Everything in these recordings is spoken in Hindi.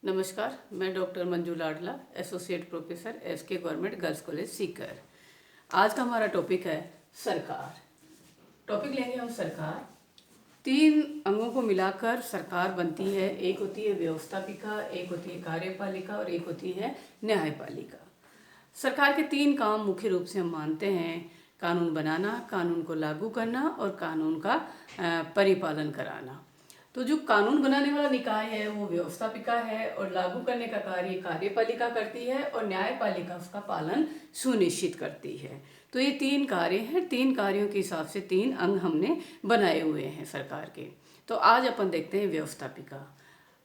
नमस्कार, मैं doctor Manju Ladla, associate professor SK government girls college Sikar. आज का हमारा टॉपिक है सरकार। टॉपिक लेंगे हम सरकार। तीन अंगों को मिलाकर सरकार बनती है। एक होती है व्यवस्थापिका, एक होती है कार्यपालिका और एक होती है न्यायपालिका। सरकार के तीन काम मुख्य रूप से हम मानते हैं: कानून बनाना, कानून को लागू करना और कानून का परिपालन कराना। तो जो कानून बनाने वाला निकाय है वो व्यवस्थापिका है और लागू करने का कार्य कार्यपालिका करती है और न्यायपालिका उसका पालन सुनिश्चित करती है। तो ये तीन कार्य हैं। तीन कार्यों के हिसाब से तीन अंग हमने बनाए हुए हैं सरकार के। तो आज अपन देखते हैं व्यवस्थापिका।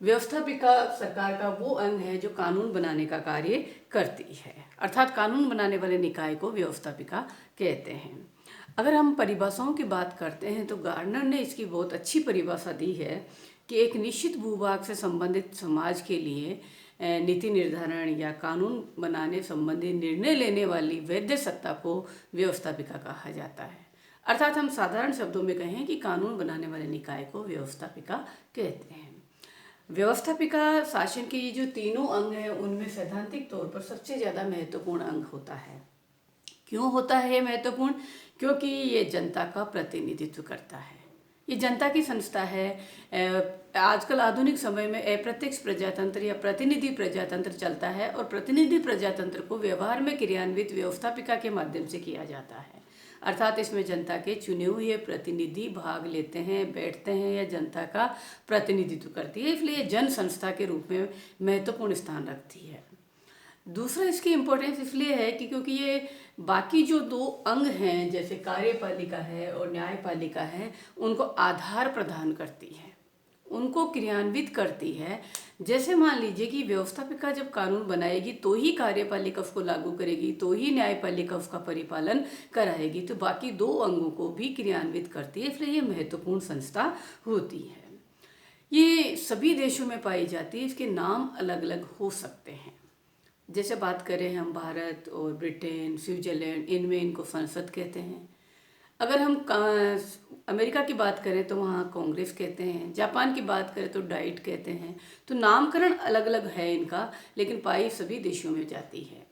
व्यवस्थापिका सरकार का वो अंग है जो कानून बनाने का कार्य करती है, अर्थात कानून बनाने वाले निकाय को व्यवस्थापिका कहते हैं। अगर हम परिभाषाओं की बात करते हैं तो गार्डनर ने इसकी बहुत अच्छी परिभाषा दी है कि एक निश्चित भूभाग से संबंधित समाज के लिए नीति निर्धारण या कानून बनाने संबंधी निर्णय लेने वाली वैध सत्ता को व्यवस्थापिका कहा जाता है। अर्थात हम साधारण शब्दों में कहें कि कानून बनाने वाले निकाय को व्यवस्थापिका कहते हैं। व्यवस्थापिका शासन के ये जो तीनों अंग हैं उनमें सैद्धांतिक तौर पर सबसे ज़्यादा महत्वपूर्ण अंग होता है। क्यों होता है ये महत्वपूर्ण? क्योंकि ये जनता का प्रतिनिधित्व करता है। ये जनता की संस्था है। आजकल आधुनिक समय में अप्रत्यक्ष प्रजातंत्र या प्रतिनिधि प्रजातंत्र चलता है और प्रतिनिधि प्रजातंत्र को व्यवहार में क्रियान्वित व्यवस्थापिका के माध्यम से किया जाता है। अर्थात इसमें जनता के चुने हुए प्रतिनिधि भाग लेते हैं, बैठते हैं या जनता का प्रतिनिधित्व करती है, इसलिए जन संस्था के रूप में महत्वपूर्ण स्थान रखती है। दूसरा इसकी इम्पोर्टेंस इसलिए है कि क्योंकि ये बाकी जो दो अंग हैं जैसे कार्यपालिका है और न्यायपालिका है उनको आधार प्रदान करती है, उनको क्रियान्वित करती है। जैसे मान लीजिए कि व्यवस्थापिका जब कानून बनाएगी तो ही कार्यपालिका उसको लागू करेगी, तो ही न्यायपालिका उसका परिपालन कराएगी, तो बाकी दो अंगों को भी क्रियान्वित करती है, इसलिए ये महत्वपूर्ण संस्था होती है। ये सभी देशों में पाई जाती है। इसके नाम अलग अलग हो सकते हैं। जैसे बात करें हम भारत और ब्रिटेन, स्विट्जरलैंड, इनमें इनको संसद कहते हैं। अगर हम अमेरिका की बात करें तो वहाँ कांग्रेस कहते हैं। जापान की बात करें तो डाइट कहते हैं। तो नामकरण अलग अलग है इनका, लेकिन पाई सभी देशों में जाती है।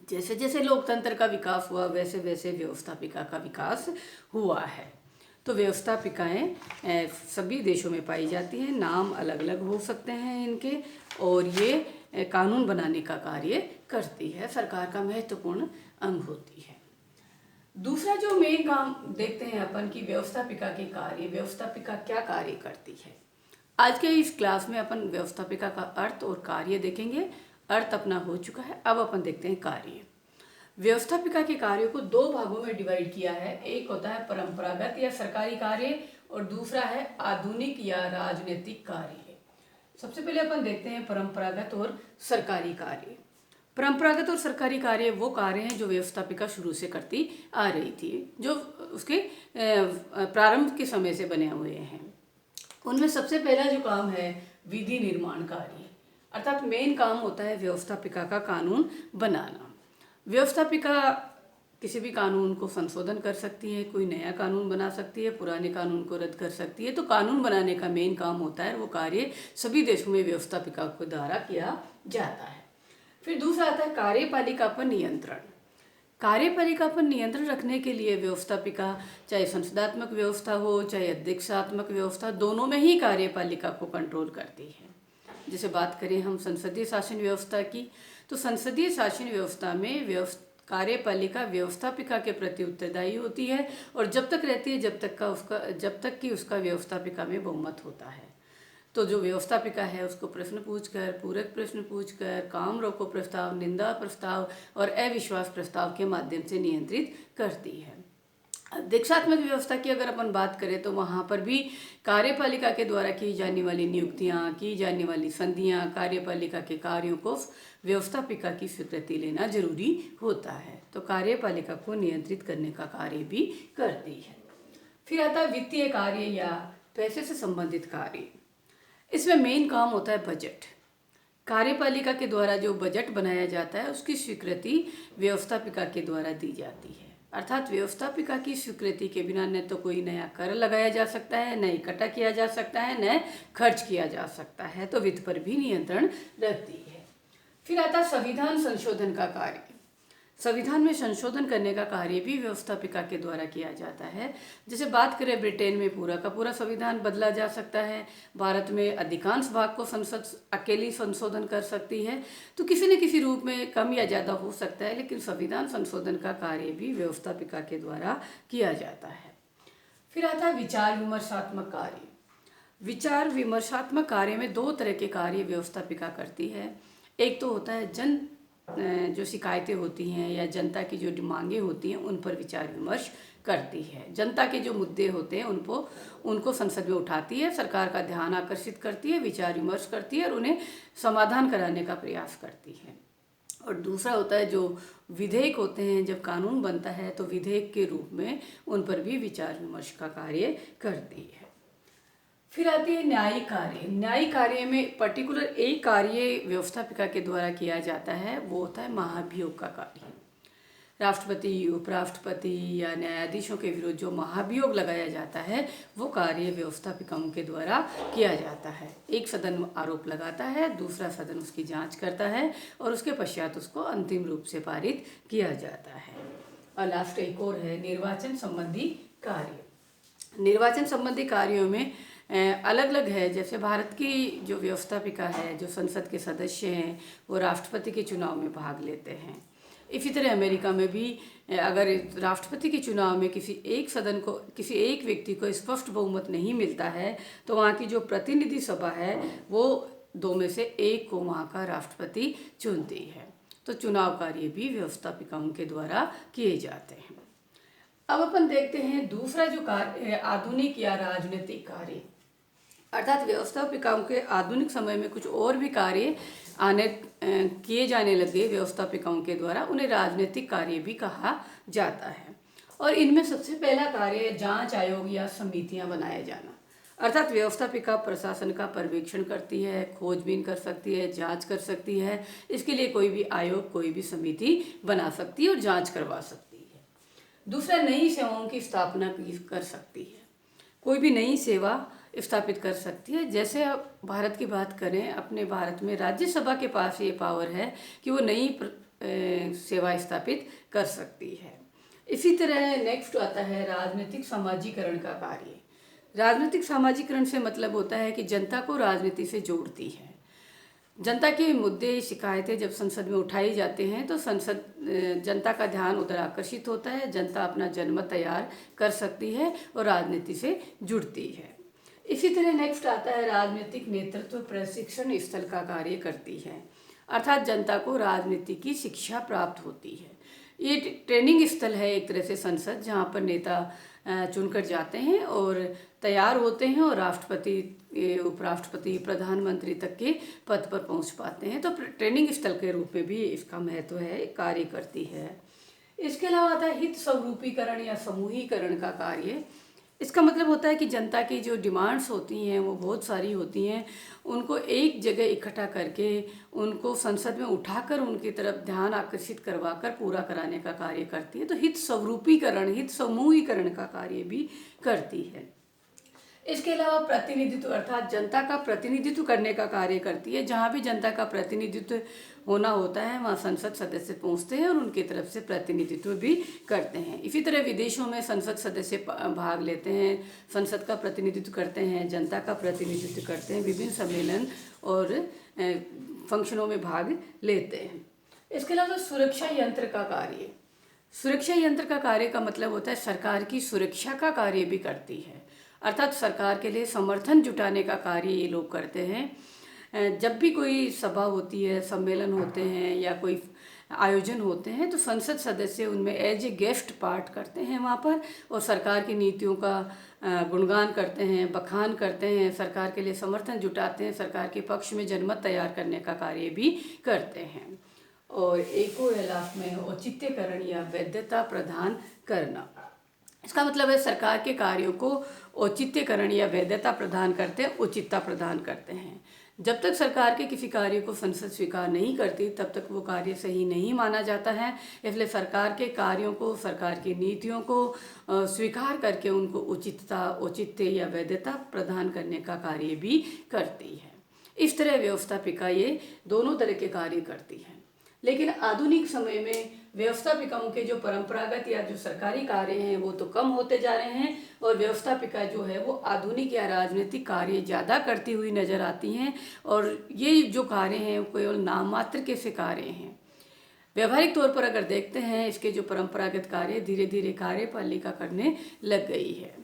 जैसे जैसे लोकतंत्र का विकास हुआ वैसे वैसे व्यवस्थापिका का विकास हुआ है। तो व्यवस्थापिकाएं सभी देशों में पाई जाती हैं। नाम अलग अलग हो सकते हैं इनके, और ये कानून बनाने का कार्य करती है, सरकार का महत्वपूर्ण अंग होती है। दूसरा जो मेन काम देखते हैं अपन की व्यवस्थापिका के कार्य, व्यवस्थापिका क्या कार्य करती है। आज के इस क्लास में अपन व्यवस्थापिका का अर्थ और कार्य देखेंगे। अर्थ अपना हो चुका है, अब अपन देखते हैं कार्य। व्यवस्थापिका के कार्यों को दो भागों में डिवाइड किया है। एक होता है परंपरागत या सरकारी कार्य और दूसरा है आधुनिक या राजनीतिक कार्य। सबसे पहले अपन देखते हैं परंपरागत और सरकारी कार्य। परंपरागत और सरकारी कार्य वो कार्य हैं जो व्यवस्थापिका शुरू से करती आ रही थी, जो उसके प्रारंभ के समय से बने हुए हैं। उनमें सबसे पहला जो काम है विधि निर्माण कार्य, अर्थात मेन काम होता है व्यवस्थापिका का कानून बनाना। व्यवस्थापिका किसी भी कानून को संशोधन कर सकती है, कोई नया कानून बना सकती है, पुराने कानून को रद्द कर सकती है। तो कानून बनाने का मेन काम होता है, वो कार्य सभी देशों में व्यवस्थापिका के द्वारा किया जाता है। फिर दूसरा आता है कार्यपालिका पर नियंत्रण। कार्यपालिका पर नियंत्रण रखने के लिए व्यवस्थापिका, चाहे संसदात्मक व्यवस्था हो चाहे अध्यक्षात्मक व्यवस्था, दोनों में ही कार्यपालिका को कंट्रोल करती है। जैसे बात करें हम संसदीय शासन व्यवस्था की, तो संसदीय शासन व्यवस्था में कार्यपालिका व्यवस्थापिका के प्रति उत्तरदायी होती है और जब तक रहती है जब तक कि उसका व्यवस्थापिका में बहुमत होता है। तो जो व्यवस्थापिका है उसको प्रश्न पूछकर, पूरक प्रश्न पूछकर, काम रोको प्रस्ताव, निंदा प्रस्ताव और अविश्वास प्रस्ताव के माध्यम से नियंत्रित करती है। अध्यक्षात्मक व्यवस्था की अगर अपन बात करें तो वहाँ पर भी कार्यपालिका के द्वारा की जाने वाली नियुक्तियाँ, की जाने वाली संधियाँ, कार्यपालिका के कार्यों को व्यवस्थापिका की स्वीकृति लेना जरूरी होता है। तो कार्यपालिका को नियंत्रित करने का कार्य भी करती है। फिर आता है वित्तीय कार्य या पैसे से संबंधित कार्य। इसमें मेन काम होता है बजट। कार्यपालिका के द्वारा जो बजट बनाया जाता है उसकी स्वीकृति व्यवस्थापिका के द्वारा दी जाती है। अर्थात व्यवस्थापिका की स्वीकृति के बिना न तो कोई नया कर लगाया जा सकता है, न इकट्ठा किया जा सकता है, न खर्च किया जा सकता है, तो वित्त पर भी नियंत्रण रखती है। फिर आता है संविधान संशोधन का कार्य। संविधान में संशोधन करने का कार्य भी व्यवस्थापिका के द्वारा किया जाता है। जैसे बात करें, ब्रिटेन में पूरा का पूरा संविधान बदला जा सकता है, भारत में अधिकांश भाग को संसद अकेली संशोधन कर सकती है, तो किसी न किसी रूप में कम या ज़्यादा हो सकता है, लेकिन संविधान संशोधन का कार्य भी व्यवस्थापिका के द्वारा किया जाता है। फिर आता है विचार विमर्शात्मक कार्य। विचार विमर्शात्मक कार्य में दो तरह के कार्य व्यवस्थापिका करती है। एक तो होता है जो शिकायतें होती हैं या जनता की जो मांगे होती हैं उन पर विचार विमर्श करती है। जनता के जो मुद्दे होते हैं उनको संसद में उठाती है, सरकार का ध्यान आकर्षित करती है, विचार विमर्श करती है और उन्हें समाधान कराने का प्रयास करती है। और दूसरा होता है जो विधेयक होते हैं, जब कानून बनता है तो विधेयक के रूप में उन पर भी विचार विमर्श का कार्य करती है। फिर आती है न्यायिक कार्य। न्यायिक कार्य में पर्टिकुलर एक कार्य व्यवस्थापिका के द्वारा किया जाता है, वो होता है महाभियोग का कार्य। राष्ट्रपति, उपराष्ट्रपति या न्यायाधीशों के विरुद्ध जो महाभियोग लगाया जाता है वो कार्य व्यवस्थापिकाओं के द्वारा किया जाता है। एक सदन आरोप लगाता है, दूसरा सदन उसकी जांच करता है और उसके पश्चात उसको अंतिम रूप से पारित किया जाता है। और लास्ट एक और है निर्वाचन संबंधी कार्य। निर्वाचन संबंधी कार्यों में अलग अलग है। जैसे भारत की जो व्यवस्थापिका है, जो संसद के सदस्य हैं, वो राष्ट्रपति के चुनाव में भाग लेते हैं। इसी तरह अमेरिका में भी अगर राष्ट्रपति के चुनाव में किसी एक व्यक्ति को स्पष्ट बहुमत नहीं मिलता है तो वहाँ की जो प्रतिनिधि सभा है वो दो में से एक को वहाँ का राष्ट्रपति चुनती है। तो चुनाव कार्य भी व्यवस्थापिकाओं के द्वारा किए जाते हैं। अब अपन देखते हैं दूसरा जो कार्य है आधुनिक या राजनीतिक कार्य। अर्थात व्यवस्थापिकाओं के आधुनिक समय में कुछ और भी कार्य किए जाने लगे व्यवस्थापिकाओं के द्वारा, उन्हें राजनीतिक कार्य भी कहा जाता है। और इनमें सबसे पहला कार्य जांच आयोग या समितियां बनाया जाना। अर्थात व्यवस्थापिका प्रशासन का पर्यवेक्षण करती है, खोजबीन कर सकती है, जांच कर सकती है। इसके लिए कोई भी आयोग, कोई भी समिति बना सकती है और जांच करवा सकती है। दूसरा, नई सेवाओं की स्थापना कर सकती है। कोई भी नई सेवा स्थापित कर सकती है। जैसे अब भारत की बात करें, अपने भारत में राज्यसभा के पास ये पावर है कि वो नई सेवा स्थापित कर सकती है। इसी तरह नेक्स्ट आता है राजनीतिक समाजीकरण का कार्य। राजनीतिक समाजीकरण से मतलब होता है कि जनता को राजनीति से जोड़ती है। जनता के मुद्दे, शिकायतें जब संसद में उठाई जाते हैं तो जनता का ध्यान उधर आकर्षित होता है, जनता अपना जनमत तैयार कर सकती है और राजनीति से जुड़ती है। इसी तरह नेक्स्ट आता है राजनीतिक नेतृत्व प्रशिक्षण स्थल का कार्य करती है। अर्थात जनता को राजनीति की शिक्षा प्राप्त होती है। ये ट्रेनिंग स्थल है एक तरह से संसद, जहाँ पर नेता चुनकर जाते हैं और तैयार होते हैं और राष्ट्रपति, उपराष्ट्रपति, प्रधानमंत्री तक के पद पर पहुंच पाते हैं। तो ट्रेनिंग स्थल के रूप में भी इसका महत्व है, कार्य करती है। इसके अलावा आता है हित स्वरूपीकरण या समूहीकरण का कार्य। इसका मतलब होता है कि जनता की जो डिमांड्स होती हैं वो बहुत सारी होती हैं, उनको एक जगह इकट्ठा करके उनको संसद में उठाकर उनकी तरफ ध्यान आकर्षित करवाकर पूरा कराने का कार्य करती है। तो हित स्वरूपीकरण, हित समूहीकरण का कार्य भी करती है। इसके अलावा प्रतिनिधित्व, अर्थात जनता का प्रतिनिधित्व करने का कार्य करती है। जहाँ भी जनता का प्रतिनिधित्व होना होता है वहाँ संसद सदस्य पहुँचते हैं और उनकी तरफ से प्रतिनिधित्व भी करते हैं। इसी तरह विदेशों में संसद सदस्य भाग लेते हैं, संसद का प्रतिनिधित्व करते हैं, जनता का प्रतिनिधित्व करते हैं, विभिन्न सम्मेलन और फंक्शनों में भाग लेते हैं। इसके अलावा सुरक्षा यंत्र का कार्य। सुरक्षा यंत्र का कार्य का मतलब होता है सरकार की सुरक्षा का कार्य भी करती है। अर्थात सरकार के लिए समर्थन जुटाने का कार्य ये लोग करते हैं। जब भी कोई सभा होती है, सम्मेलन होते हैं या कोई आयोजन होते हैं तो संसद सदस्य उनमें एज ए गेस्ट पार्ट करते हैं वहाँ पर और सरकार की नीतियों का गुणगान करते हैं, बखान करते हैं, सरकार के लिए समर्थन जुटाते हैं, सरकार के पक्ष में जनमत तैयार करने का कार्य भी करते हैं। और एक और लास्ट में औचित्यकरण या वैधता प्रदान करना। इसका मतलब है सरकार के कार्यों को औचित्यकरण या वैधता प्रदान करते हैं, उचितता प्रदान करते हैं। जब तक सरकार के किसी कार्य को संसद स्वीकार नहीं करती तब तक वो कार्य सही नहीं माना जाता है। इसलिए सरकार के कार्यों को, सरकार की नीतियों को स्वीकार करके उनको उचितता, औचित्य या वैधता प्रदान करने का कार्य भी करती है। इस तरह व्यवस्थापिका ये दोनों तरह के कार्य करती है। लेकिन आधुनिक समय में व्यवस्थापिकाओं के जो परंपरागत या जो सरकारी कार्य हैं वो तो कम होते जा रहे हैं और व्यवस्थापिका जो है वो आधुनिक या राजनीतिक कार्य ज़्यादा करती हुई नजर आती हैं। और ये जो कार्य हैं वो केवल नाम मात्र के से कार्य हैं। व्यवहारिक तौर पर अगर देखते हैं, इसके जो परंपरागत कार्य धीरे धीरे कार्यपालिका करने लग गई है।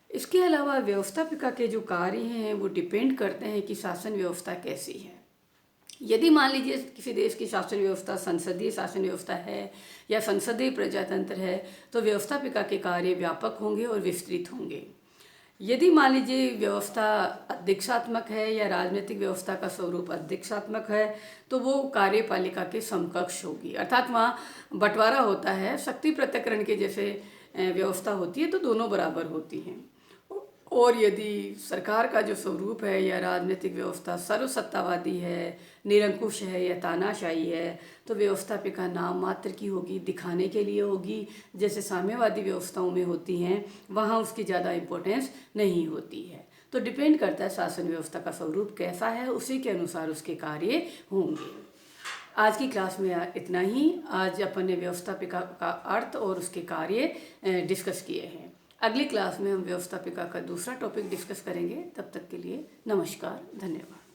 इसके अलावा व्यवस्थापिका के जो कार्य हैं वो डिपेंड करते हैं कि शासन व्यवस्था कैसी है। यदि मान लीजिए किसी देश की शासन व्यवस्था संसदीय शासन व्यवस्था है या संसदीय प्रजातंत्र है तो व्यवस्थापिका के कार्य व्यापक होंगे और विस्तृत होंगे। यदि मान लीजिए व्यवस्था अध्यक्षात्मक है या राजनीतिक व्यवस्था का स्वरूप अध्यक्षात्मक है तो वो कार्यपालिका के समकक्ष होगी, अर्थात वहाँ बंटवारा होता है, शक्ति पृथक्करण के जैसे व्यवस्था होती है तो दोनों बराबर होती हैं। और यदि सरकार का जो स्वरूप है या राजनीतिक व्यवस्था सर्वसत्तावादी है, निरंकुश है या तानाशाही है तो व्यवस्थापिका नाम मात्र की होगी, दिखाने के लिए होगी। जैसे साम्यवादी व्यवस्थाओं में होती हैं वहाँ उसकी ज़्यादा इम्पोर्टेंस नहीं होती है। तो डिपेंड करता है शासन व्यवस्था का स्वरूप कैसा है, उसी के अनुसार उसके कार्य होंगे। आज की क्लास में इतना ही। आज अपन ने व्यवस्थापिका का अर्थ और उसके कार्य डिस्कस किए हैं। अगली क्लास में हम व्यवस्थापिका का दूसरा टॉपिक डिस्कस करेंगे। तब तक के लिए नमस्कार, धन्यवाद।